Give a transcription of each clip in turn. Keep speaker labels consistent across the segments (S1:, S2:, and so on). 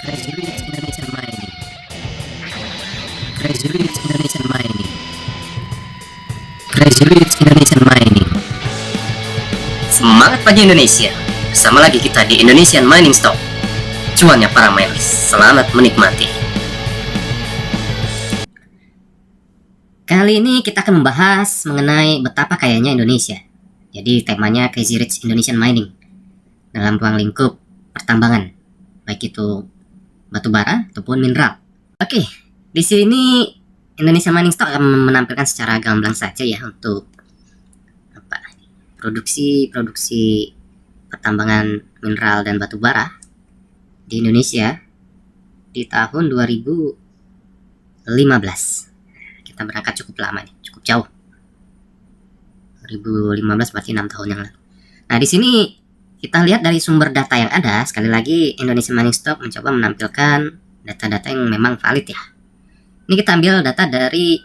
S1: Crazy Rich Indonesian Mining. Crazy Rich Indonesian Mining. Crazy Rich Indonesian Mining. Semangat pagi Indonesia. Bersama lagi kita di Indonesian Mining Stock. Cuannya para miners. Selamat menikmati. Kali ini kita akan membahas mengenai betapa kayanya Indonesia. Jadi temanya Crazy Rich Indonesian Mining dalam ruang lingkup pertambangan, baik itu batu bara ataupun mineral. Oke, di sini Indonesia Mining Stock akan menampilkan secara gamblang saja ya untuk produksi pertambangan mineral dan batu bara di Indonesia di tahun 2015. Kita berangkat cukup lama nih, cukup jauh. 2015 berarti 6 tahun yang lalu. Nah, di sini kita lihat dari sumber data yang ada. Sekali lagi Indonesia Mining Stock mencoba menampilkan data-data yang memang valid ya. Ini kita ambil data dari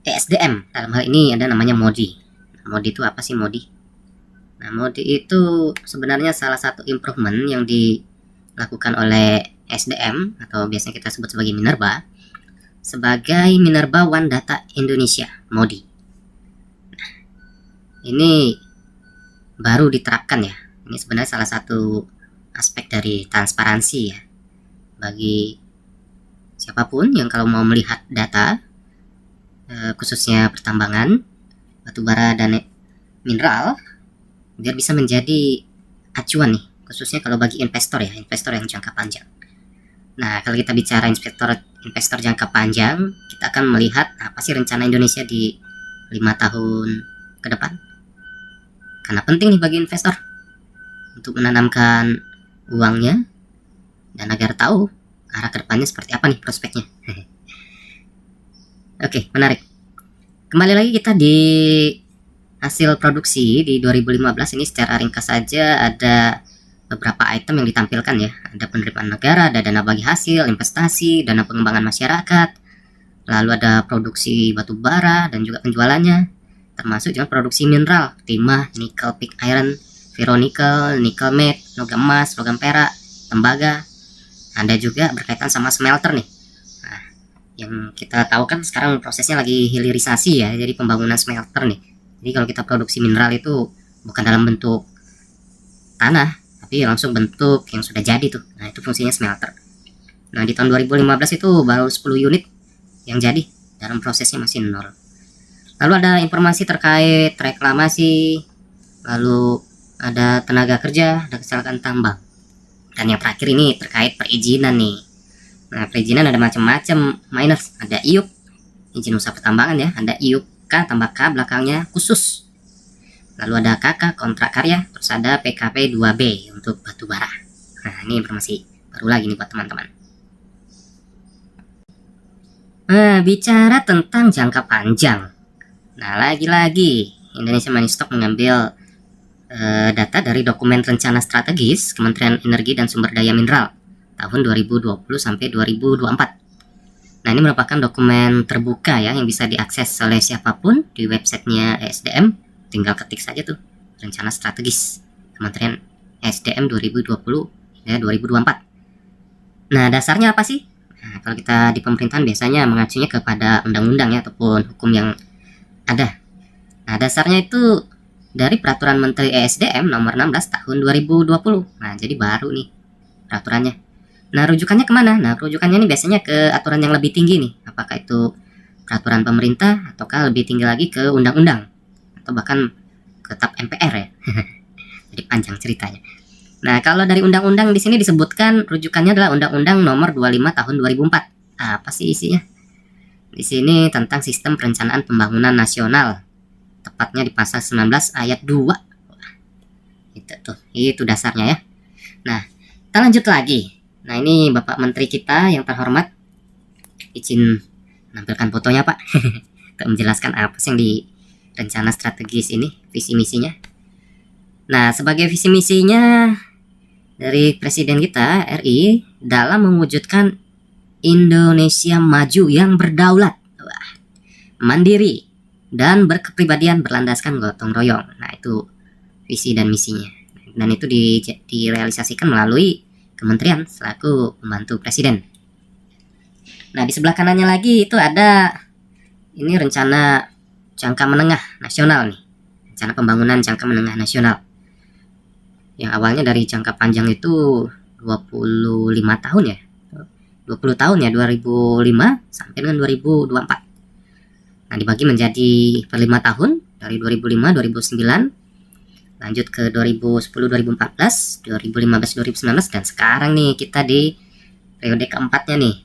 S1: ESDM. Dalam hal ini ada namanya MODI. MODI itu apa sih MODI? Nah, MODI itu sebenarnya salah satu improvement yang dilakukan oleh SDM atau biasanya kita sebut sebagai Minerba, sebagai Minerba One Data Indonesia, MODI. Nah, ini baru diterapkan ya. Ini sebenarnya salah satu aspek dari transparansi ya, bagi siapapun yang kalau mau melihat data khususnya pertambangan batubara dan mineral, biar bisa menjadi acuan nih, khususnya kalau bagi investor ya, investor yang jangka panjang. Nah, kalau kita bicara investor jangka panjang, kita akan melihat apa sih rencana Indonesia di 5 tahun ke depan. Karena penting nih bagi investor untuk menanamkan uangnya dan agar tahu arah kedepannya seperti apa nih prospeknya. Oke, menarik. Kembali lagi kita di hasil produksi di 2015 ini. Secara ringkas saja ada beberapa item yang ditampilkan ya. Ada penerimaan negara, ada dana bagi hasil, investasi, dana pengembangan masyarakat, lalu ada produksi batu bara dan juga penjualannya, termasuk juga produksi mineral, timah, nikel, pig iron, ferronikel, nikel matte, logam emas, logam perak, tembaga. Ada juga berkaitan sama smelter nih. Nah, yang kita tahu kan sekarang prosesnya lagi hilirisasi ya, jadi pembangunan smelter nih. Jadi kalau kita produksi mineral itu bukan dalam bentuk tanah, tapi langsung bentuk yang sudah jadi tuh. Nah, itu fungsinya smelter. Nah, di tahun 2015 itu baru 10 unit yang jadi, dalam prosesnya masih 0. Lalu ada informasi terkait reklamasi, lalu ada tenaga kerja, ada kecelakaan tambang. Dan yang terakhir ini terkait perizinan nih. Nah, perizinan ada macam-macam miners. Ada IUP, izin usaha pertambangan ya. Ada IUP K tambah K belakangnya khusus. Lalu ada KK kontrak karya. Terus ada PKP 2B untuk batu bara. Nah, ini informasi baru lagi nih buat teman-teman. Nah, bicara tentang jangka panjang. Nah, lagi-lagi Indonesia Mining Stock mengambil data dari dokumen rencana strategis Kementerian Energi dan Sumber Daya Mineral tahun 2020 sampai 2024. Nah, ini merupakan dokumen terbuka ya, yang bisa diakses oleh siapapun di websitenya ESDM. Tinggal ketik saja tuh, rencana strategis Kementerian ESDM 2020 hingga 2024. Nah, dasarnya apa sih? Nah, kalau kita di pemerintahan biasanya mengacunya kepada undang-undang ya, ataupun hukum yang ada. Nah, dasarnya itu dari Peraturan Menteri ESDM nomor 16 tahun 2020. Nah, jadi baru nih peraturannya. Nah, rujukannya kemana? Nah, rujukannya ini biasanya ke aturan yang lebih tinggi nih. Apakah itu peraturan pemerintah ataukah lebih tinggi lagi ke undang-undang atau bahkan ke TAP MPR ya. Jadi panjang ceritanya. Nah, kalau dari undang-undang di sini disebutkan rujukannya adalah Undang-Undang nomor 25 tahun 2004. Apa sih isinya? Di sini tentang sistem perencanaan pembangunan nasional, tepatnya di pasal 19 ayat 2. Itu dasarnya ya. Nah, kita lanjut lagi. Nah, ini Bapak Menteri kita yang terhormat, izin menampilkan fotonya Pak. Untuk menjelaskan apa sih yang di rencana strategis ini, visi misinya. Nah, sebagai visi misinya dari Presiden kita RI dalam mewujudkan Indonesia maju yang berdaulat, mandiri, dan berkepribadian berlandaskan gotong royong. Nah, itu visi dan misinya. Dan itu direalisasikan melalui kementerian selaku pembantu presiden. Nah, di sebelah kanannya lagi itu ada ini rencana jangka menengah nasional nih. Rencana pembangunan jangka menengah nasional. Yang awalnya dari jangka panjang itu 25 tahun ya. 20 tahun ya, 2005 sampai dengan 2024. Nah, dibagi menjadi per 5 tahun dari 2005 2009, lanjut ke 2010 2014, 2015 2019, dan sekarang nih kita di periode keempatnya nih,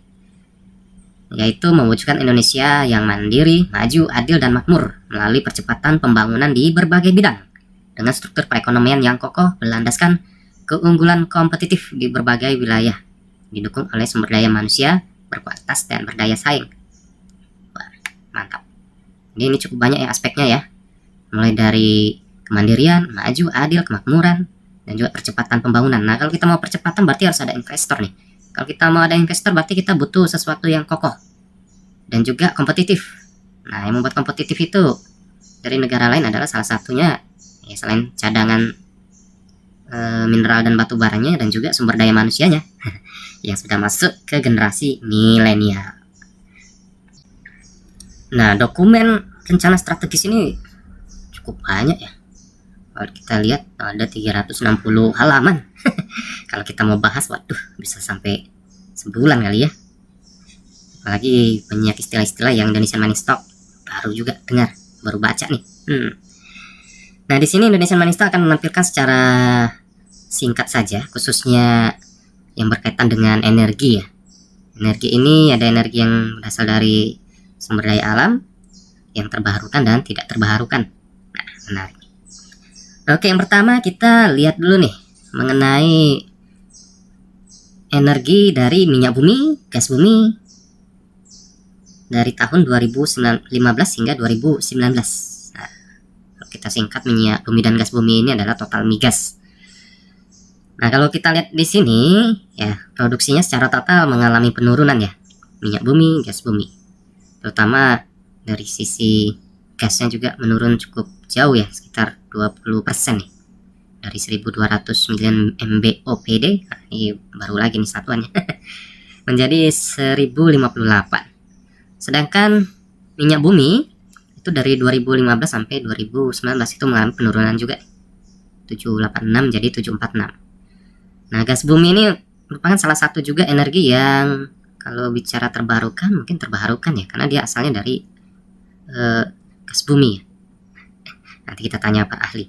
S1: yaitu mewujudkan Indonesia yang mandiri, maju, adil, dan makmur melalui percepatan pembangunan di berbagai bidang dengan struktur perekonomian yang kokoh berlandaskan keunggulan kompetitif di berbagai wilayah, didukung oleh sumber daya manusia berkualitas dan berdaya saing. Wah, mantap. Jadi ini cukup banyak ya aspeknya ya, mulai dari kemandirian, maju, adil, kemakmuran, dan juga percepatan pembangunan. Nah, kalau kita mau percepatan berarti harus ada investor nih. Kalau kita mau ada investor berarti kita butuh sesuatu yang kokoh dan juga kompetitif. Nah, yang membuat kompetitif itu dari negara lain adalah salah satunya ya, selain cadangan mineral dan batu baranya, dan juga sumber daya manusianya yang sudah masuk ke generasi milenial. Nah, dokumen rencana strategis ini cukup banyak ya. Kalau kita lihat ada 360 halaman. Kalau kita mau bahas, waduh, bisa sampai sebulan kali ya. Apalagi banyak istilah-istilah yang Indonesian Money Stock baru juga dengar, baru baca nih. Nah, di sini Indonesian Money Stock akan menampilkan secara singkat saja, khususnya yang berkaitan dengan energi ya. Energi ini ada energi yang berasal dari sumber daya alam, yang terbarukan dan tidak terbarukan. Nah, menarik. Oke, yang pertama kita lihat dulu nih mengenai energi dari minyak bumi, gas bumi dari tahun 2015 hingga 2019. Nah, kalau kita singkat, minyak bumi dan gas bumi ini adalah total migas. Nah, kalau kita lihat di sini ya, produksinya secara total mengalami penurunan ya, minyak bumi, gas bumi. Terutama dari sisi gasnya juga menurun cukup jauh ya, sekitar 20% nih. Dari 1209 MBOPD, nah, ini baru lagi nih satuannya, menjadi 1058. Sedangkan minyak bumi itu dari 2015 sampai 2019 itu mengalami penurunan juga, 786 jadi 746. Nah, gas bumi ini merupakan salah satu juga energi yang kalau bicara terbarukan, mungkin terbarukan ya, karena dia asalnya dari gas bumi ya. Nanti kita tanya Pak ahli,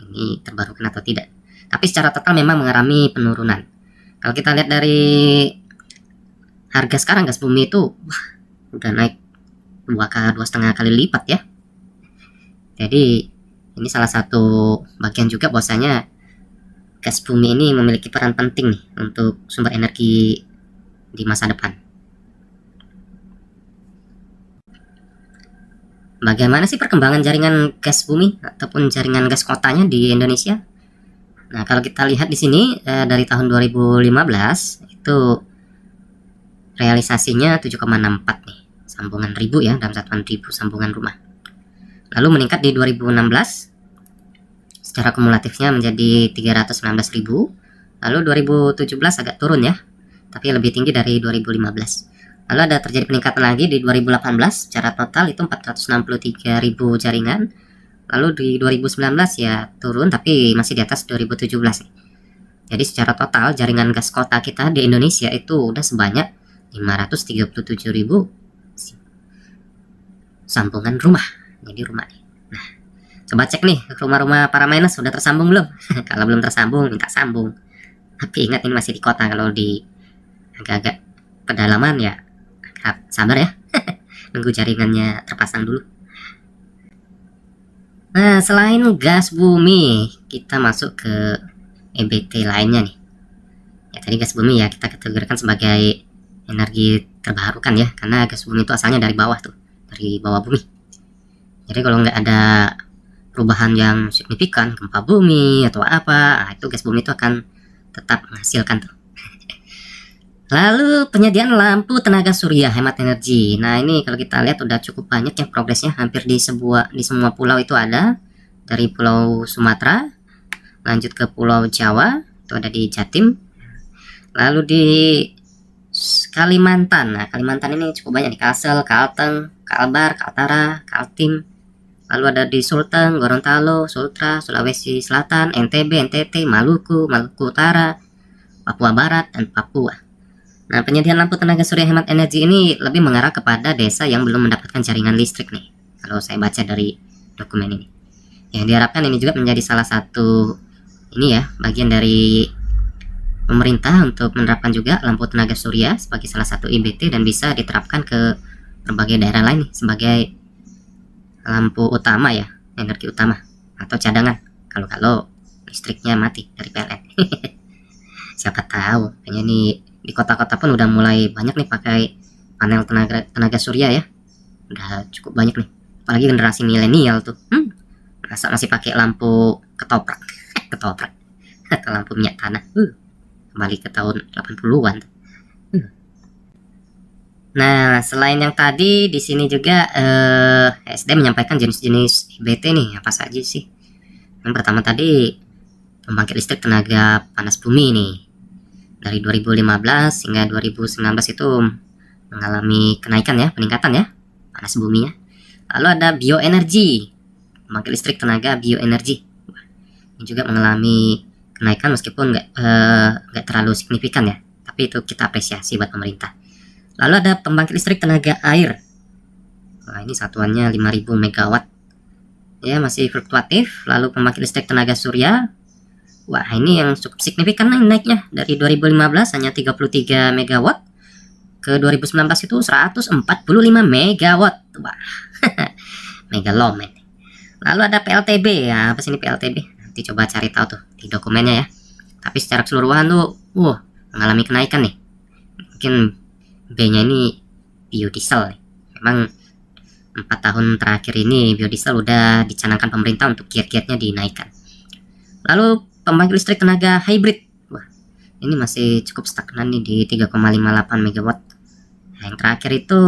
S1: ini terbarukan atau tidak. Tapi secara total memang mengalami penurunan. Kalau kita lihat dari harga sekarang, gas bumi itu wah, udah naik 2,5 kali lipat ya. Jadi ini salah satu bagian juga bahwasanya gas bumi ini memiliki peran penting nih untuk sumber energi di masa depan. Bagaimana sih perkembangan jaringan gas bumi ataupun jaringan gas kotanya di Indonesia? Nah, kalau kita lihat di sini dari tahun 2015 itu realisasinya 7,64 nih sambungan ribu ya, dalam satuan ribu sambungan rumah. Lalu meningkat di 2016 secara kumulatifnya menjadi 319.000. Lalu 2017 agak turun ya, tapi lebih tinggi dari 2015. Lalu ada terjadi peningkatan lagi di 2018, secara total itu 463.000 jaringan. Lalu di 2019 ya turun, tapi masih di atas 2017. Jadi secara total jaringan gas kota kita di Indonesia itu udah sebanyak 537.000 sambungan rumah. Jadi rumah nih. Nah, coba cek nih rumah-rumah para minus sudah tersambung belum? Kalau belum tersambung, minta sambung. Tapi ingat ini masih di kota, kalau di agak-agak pedalaman ya sabar ya. Nunggu jaringannya terpasang dulu. Nah, selain gas bumi, kita masuk ke EBT lainnya nih. Ya, tadi gas bumi ya kita kategorikan sebagai energi terbarukan ya, karena gas bumi itu asalnya dari bawah tuh, dari bawah bumi. Jadi kalau nggak ada perubahan yang signifikan, gempa bumi atau apa, itu gas bumi itu akan tetap menghasilkan tuh. Lalu penyediaan lampu tenaga surya hemat energi. Nah, ini kalau kita lihat udah cukup banyak ya progresnya, hampir di semua pulau itu ada. Dari Pulau Sumatera lanjut ke Pulau Jawa, itu ada di Jatim. Lalu di Kalimantan, nah Kalimantan ini cukup banyak di Kalsel, Kalteng, Kalbar, Kaltara, Kaltim. Lalu ada di Sulteng, Gorontalo, Sultra, Sulawesi Selatan, NTB, NTT, Maluku, Maluku Utara, Papua Barat, dan Papua. Nah, penyediaan lampu tenaga surya hemat energi ini lebih mengarah kepada desa yang belum mendapatkan jaringan listrik nih. Kalau saya baca dari dokumen ini. Yang diharapkan ini juga menjadi salah satu ini ya, bagian dari pemerintah untuk menerapkan juga lampu tenaga surya sebagai salah satu IBT dan bisa diterapkan ke berbagai daerah lain nih, sebagai lampu utama ya, energi utama atau cadangan kalau listriknya mati dari PLN. Siapa tahu, kayaknya nih di kota-kota pun udah mulai banyak nih pakai panel tenaga surya ya, udah cukup banyak nih, apalagi generasi milenial tuh. Masa masih pakai lampu ketoprak ketoprak atau lampu minyak tanah, kembali ke tahun 80-an. Nah, selain yang tadi, di sini juga SD menyampaikan jenis-jenis IBT nih, apa saja sih? Yang pertama tadi, pembangkit listrik tenaga panas bumi nih. Dari 2015 hingga 2019 itu mengalami kenaikan ya, peningkatan ya, panas buminya. Lalu ada bioenergi, pembangkit listrik tenaga bioenergi. Ini juga mengalami kenaikan meskipun nggak terlalu signifikan ya, tapi itu kita apresiasi buat pemerintah. Lalu ada pembangkit listrik tenaga air. Nah, ini satuannya 5000 megawatt. Ya, masih fluktuatif. Lalu pembangkit listrik tenaga surya. Wah, ini yang cukup signifikan naiknya. Dari 2015 hanya 33 megawatt ke 2019 itu 145 megawatt. Wah. Megaloman. Lalu ada PLTB ya. Apa sih ini PLTB? Nanti coba cari tahu tuh di dokumennya ya. Tapi secara keseluruhan tuh mengalami kenaikan nih. Mungkin B-nya ini biodiesel nih. Memang 4 tahun terakhir ini biodiesel udah dicanangkan pemerintah untuk kiat-kiatnya dinaikkan. Lalu pembangkit listrik tenaga hybrid. Wah, ini masih cukup stagnan nih di 3,58 megawatt. Nah, yang terakhir itu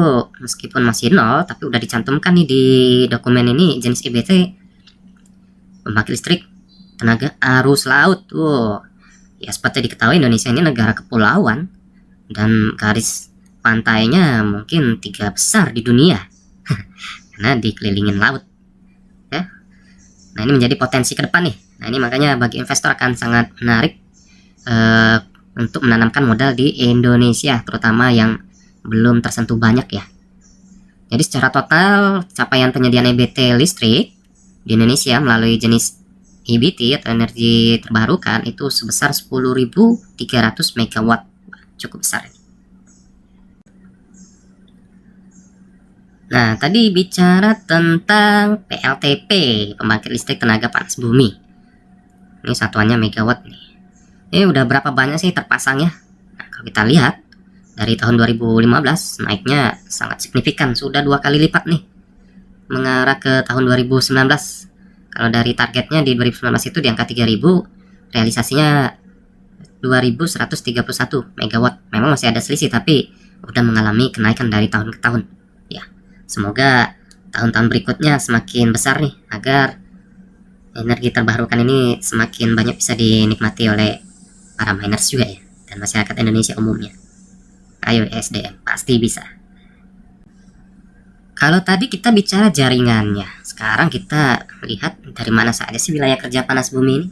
S1: meskipun masih nol, tapi udah dicantumkan nih di dokumen ini jenis IBT pembangkit listrik tenaga arus laut. Ya seperti diketahui Indonesia ini negara kepulauan dan garis pantainya mungkin 3 besar di dunia karena dikelilingin laut ya. Nah, ini menjadi potensi ke depan nih. Nah, ini makanya bagi investor akan sangat menarik untuk menanamkan modal di Indonesia, terutama yang belum tersentuh banyak ya. Jadi secara total capaian penyediaan EBT listrik di Indonesia melalui jenis EBT atau energi terbarukan itu sebesar 10.300 megawatt. Cukup besar. Nah, tadi bicara tentang PLTP, pembangkit listrik tenaga panas bumi. Ini satuannya megawatt nih. Ini udah berapa banyak sih terpasang ya? Nah, kalau kita lihat dari tahun 2015 naiknya sangat signifikan, sudah 2 kali lipat nih mengarah ke tahun 2019. Kalau dari targetnya di 2019 itu di angka 3000, realisasinya 2131 megawatt. Memang masih ada selisih tapi udah mengalami kenaikan dari tahun ke tahun. Ya, semoga tahun-tahun berikutnya semakin besar nih agar energi terbarukan ini semakin banyak bisa dinikmati oleh para miners juga ya, dan masyarakat Indonesia umumnya. Ayo SDM, pasti bisa. Kalau tadi kita bicara jaringannya, sekarang kita lihat dari mana saja sih wilayah kerja panas bumi ini.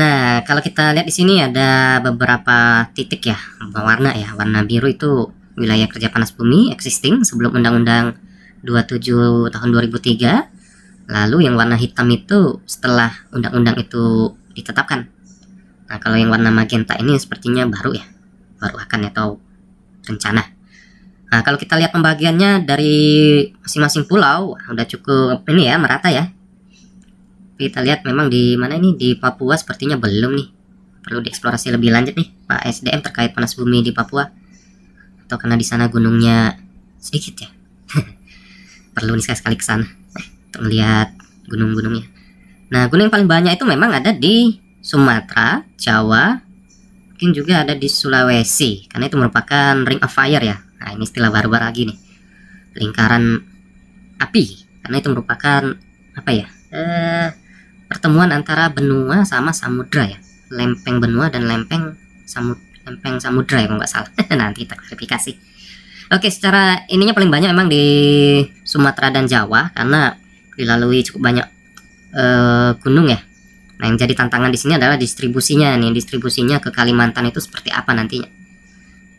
S1: Nah, kalau kita lihat di sini ada beberapa titik ya, warna ya. Warna biru itu wilayah kerja panas bumi existing sebelum Undang-Undang 27 tahun 2003. Lalu yang warna hitam itu setelah undang-undang itu ditetapkan. Nah, kalau yang warna magenta ini sepertinya baru ya, baru akan atau rencana. Nah, kalau kita lihat pembagiannya dari masing-masing pulau, udah cukup ini ya, merata ya. Kita lihat memang di mana ini, di Papua sepertinya belum nih, perlu dieksplorasi lebih lanjut nih Pak SDM terkait panas bumi di Papua, atau karena di sana gunungnya sedikit ya. Perlu nih sekali ke sana untuk melihat gunung-gunungnya. Nah, gunung yang paling banyak itu memang ada di Sumatera, Jawa, mungkin juga ada di Sulawesi, karena itu merupakan ring of fire ya. Nah, ini istilah baru-baru lagi nih, lingkaran api, karena itu merupakan apa ya, pertemuan antara benua sama samudra ya, lempeng benua dan lempeng Lempeng Samudra ya kalau nggak salah. Nanti kita klarifikasi. Oke, secara ininya paling banyak memang di Sumatera dan Jawa karena dilalui cukup banyak gunung ya. Nah, yang jadi tantangan di sini adalah distribusinya nih. Distribusinya ke Kalimantan itu seperti apa nantinya?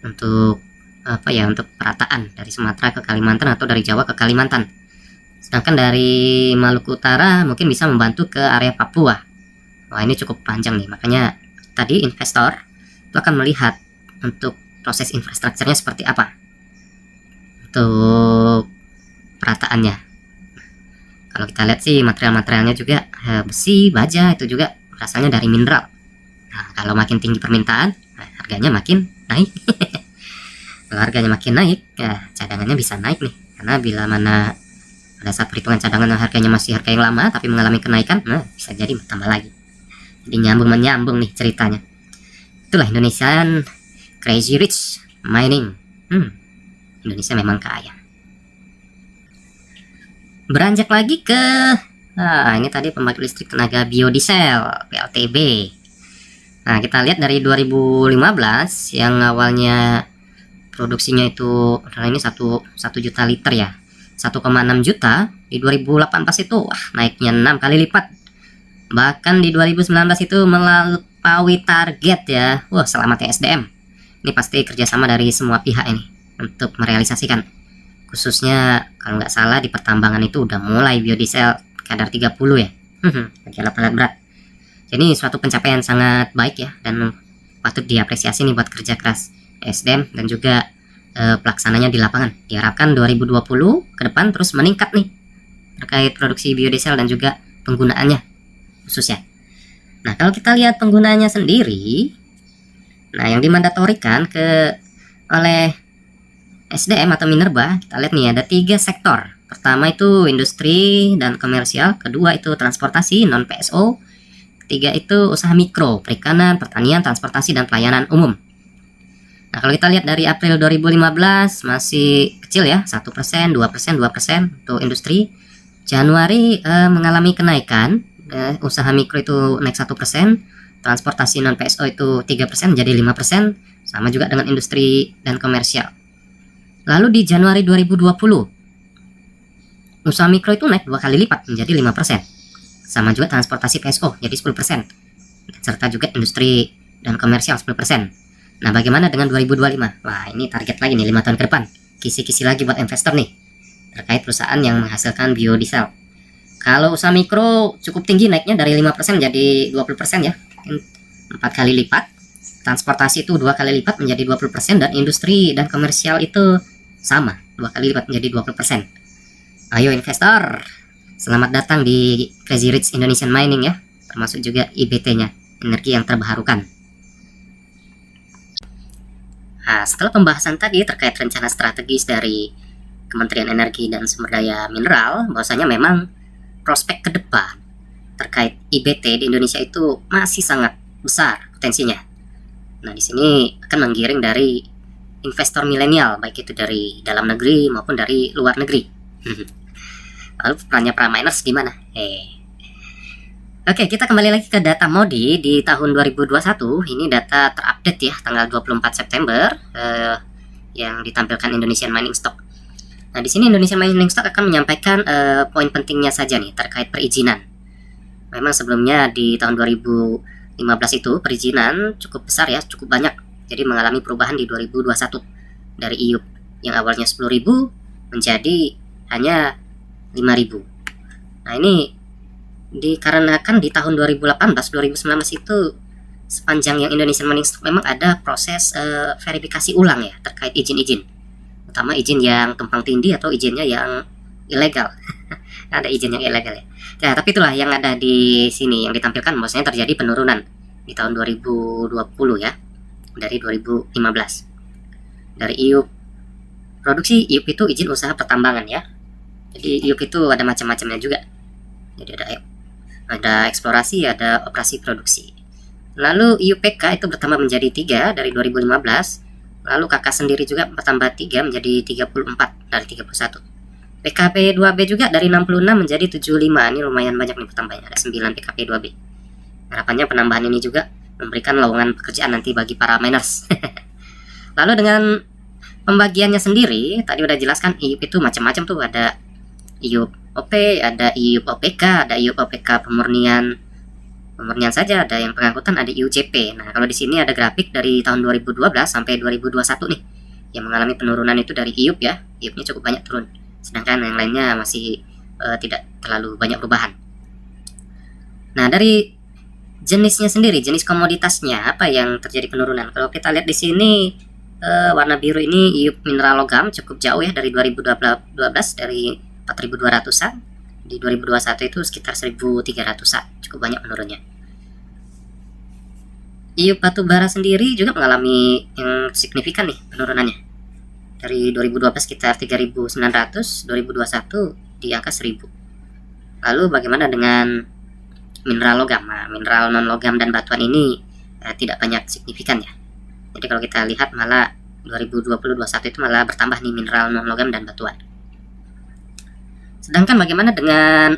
S1: Untuk apa ya? Untuk perataan dari Sumatera ke Kalimantan atau dari Jawa ke Kalimantan. Sedangkan dari Maluku Utara mungkin bisa membantu ke area Papua. Wah, ini cukup panjang nih. Makanya tadi investor itu akan melihat untuk proses infrastrukturnya seperti apa untuk perataannya. Kalau kita lihat sih material-materialnya juga besi, baja itu juga asalnya dari mineral. Nah, kalau makin tinggi permintaan, harganya makin naik. Kalau harganya makin naik, ya cadangannya bisa naik nih. Karena bila mana pada saat perhitungan cadangan harganya masih harga yang lama tapi mengalami kenaikan, nah bisa jadi tambah lagi. Jadi nyambung-menyambung nih ceritanya. Itulah Indonesian Crazy Rich Mining. Indonesia memang kaya. Beranjak lagi ke ini tadi pembangkit listrik tenaga biodiesel PLTB. Nah, kita lihat dari 2015 yang awalnya produksinya itu ini 1 juta liter ya. 1,6 juta di 2018 itu naiknya 6 kali lipat. Bahkan di 2019 itu melampaui target ya. Wah, selamat ya SDM. Ini pasti kerjasama dari semua pihak ini untuk merealisasikan. Khususnya kalau nggak salah di pertambangan itu udah mulai biodiesel kadar 30 ya. Bagi alat berat. Jadi suatu pencapaian sangat baik ya dan patut diapresiasi nih buat kerja keras SDM dan juga pelaksananya di lapangan. Diharapkan 2020 ke depan terus meningkat nih terkait produksi biodiesel dan juga penggunaannya khususnya. Nah, kalau kita lihat penggunaannya sendiri, nah yang dimandatorikan oleh SDM atau Minerba, kita lihat nih ada 3 sektor. Pertama itu industri dan komersial, kedua itu transportasi non PSO, ketiga itu usaha mikro, perikanan, pertanian, transportasi dan pelayanan umum. Nah, kalau kita lihat dari April 2015 masih kecil ya, 1%, 2%, 2% untuk industri. Januari mengalami kenaikan, usaha mikro itu naik 1%, transportasi non PSO itu 3% jadi 5%, sama juga dengan industri dan komersial. Lalu di Januari 2020 usaha mikro itu naik 2 kali lipat menjadi 5%. Sama juga transportasi PSO jadi 10%. Serta juga industri dan komersial 10%. Nah, bagaimana dengan 2025? Wah, ini target lagi nih 5 tahun ke depan. Kisi-kisi lagi buat investor nih terkait perusahaan yang menghasilkan biodiesel. Kalau usaha mikro cukup tinggi naiknya dari 5% jadi 20% ya. 4 kali lipat. Transportasi itu 2 kali lipat menjadi 20% dan industri dan komersial itu sama, 2 kali lipat menjadi 20%. Ayo investor, selamat datang di Crazy Rich Indonesian Mining ya, termasuk juga IBT-nya, energi yang terbarukan. Nah, setelah pembahasan tadi terkait rencana strategis dari Kementerian Energi dan Sumber Daya Mineral, bahwasanya memang prospek ke depan terkait IBT di Indonesia itu masih sangat besar potensinya. Nah, di sini akan menggiring dari investor milenial, baik itu dari dalam negeri maupun dari luar negeri. Lalu perannya para miners gimana? Oke, kita kembali lagi ke data MODI di tahun 2021. Ini data terupdate ya, tanggal 24 September yang ditampilkan Indonesian Mining Stock. Nah, di sini Indonesian Mining Stock akan menyampaikan poin pentingnya saja nih terkait perizinan. Memang sebelumnya di tahun 2015 itu perizinan cukup besar ya, cukup banyak. Jadi mengalami perubahan di 2021 dari IUP yang awalnya 10.000 menjadi hanya 5.000. Nah, ini dikarenakan di tahun 2018-2019 itu sepanjang yang Indonesian Mining Stock memang ada proses verifikasi ulang ya terkait izin-izin, utama izin yang tumpang tindih atau izinnya yang ilegal. Ada izin yang ilegal ya. Nah, tapi itulah yang ada di sini yang ditampilkan, maksudnya terjadi penurunan di tahun 2020 ya. Dari 2015 dari IUP produksi. IUP itu izin usaha pertambangan ya, jadi IUP itu ada macam-macamnya juga. Jadi ada eksplorasi, ada operasi produksi. Lalu IUPK itu bertambah menjadi 3 dari 2015. Lalu KK sendiri juga bertambah 3 menjadi 34 dari 31. PKP 2B juga dari 66 menjadi 75. Ini lumayan banyak nih pertambahannya, ada 9 PKP 2B. Harapannya penambahan ini juga memberikan lowongan pekerjaan nanti bagi para miners. Lalu dengan pembagiannya sendiri, tadi udah jelaskan IUP itu macam-macam tuh, ada IUP OP, ada IUP OPK, ada IUP OPK pemurnian saja, ada yang pengangkutan, ada IUCP. Nah, kalau di sini ada grafik dari tahun 2012 sampai 2021 nih, yang mengalami penurunan itu dari IUP ya, IUP-nya cukup banyak turun, sedangkan yang lainnya masih tidak terlalu banyak perubahan. Nah, dari jenisnya sendiri, jenis komoditasnya apa yang terjadi penurunan? Kalau kita lihat di sini warna biru ini IUP mineral logam cukup jauh ya, dari 2012 dari 4.200-an, di 2021 itu sekitar 1.300-an, cukup banyak menurunnya. IUP batu bara sendiri juga mengalami yang signifikan nih penurunannya, dari 2012 sekitar 3.900, 2021 di angka 1.000. Lalu bagaimana dengan mineral logam? Nah, mineral non logam dan batuan ini tidak banyak signifikan ya. Jadi kalau kita lihat malah 2020-2021 itu malah bertambah nih mineral non logam dan batuan. Sedangkan bagaimana dengan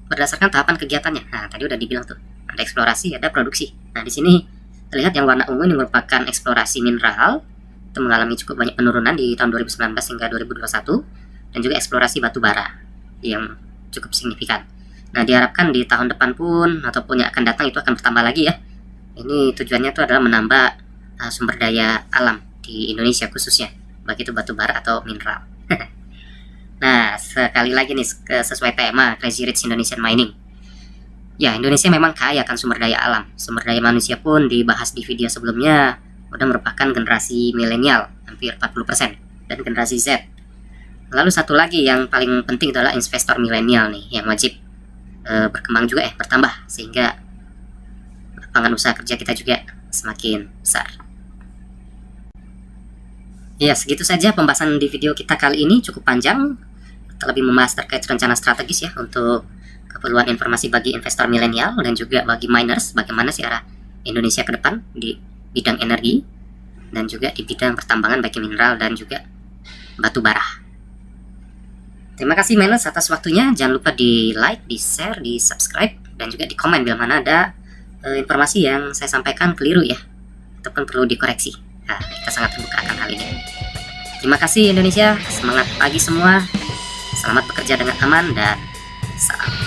S1: berdasarkan tahapan kegiatannya? Nah, tadi udah dibilang tuh, ada eksplorasi, ada produksi. Nah, di sini terlihat yang warna ungu ini merupakan eksplorasi mineral, itu mengalami cukup banyak penurunan di tahun 2019 hingga 2021, dan juga eksplorasi batu bara yang cukup signifikan. Nah, diharapkan di tahun depan pun ataupun yang akan datang itu akan bertambah lagi ya. Ini tujuannya itu adalah menambah sumber daya alam di Indonesia khususnya, baik itu batu bara atau mineral. Nah, sekali lagi nih sesuai tema Crazy Rich Indonesian Mining. Ya, Indonesia memang kaya akan sumber daya alam. Sumber daya manusia pun dibahas di video sebelumnya, udah merupakan generasi milenial hampir 40%, dan generasi Z. Lalu satu lagi yang paling penting adalah investor milenial nih, yang wajib berkembang juga bertambah, sehingga lapangan usaha kerja kita juga semakin besar. Ya, segitu saja pembahasan di video kita kali ini, cukup panjang, terlebih membahas terkait rencana strategis ya untuk keperluan informasi bagi investor milenial dan juga bagi miners, bagaimana sih arah Indonesia ke depan di bidang energi dan juga di bidang pertambangan baik mineral dan juga batu bara. Terima kasih miners atas waktunya, jangan lupa di like, di share, di subscribe, dan juga di komen bila mana ada informasi yang saya sampaikan keliru ya, ataupun perlu dikoreksi. Nah, kita sangat terbuka akan hal ini. Terima kasih Indonesia, semangat pagi semua, selamat bekerja dengan aman, dan salam.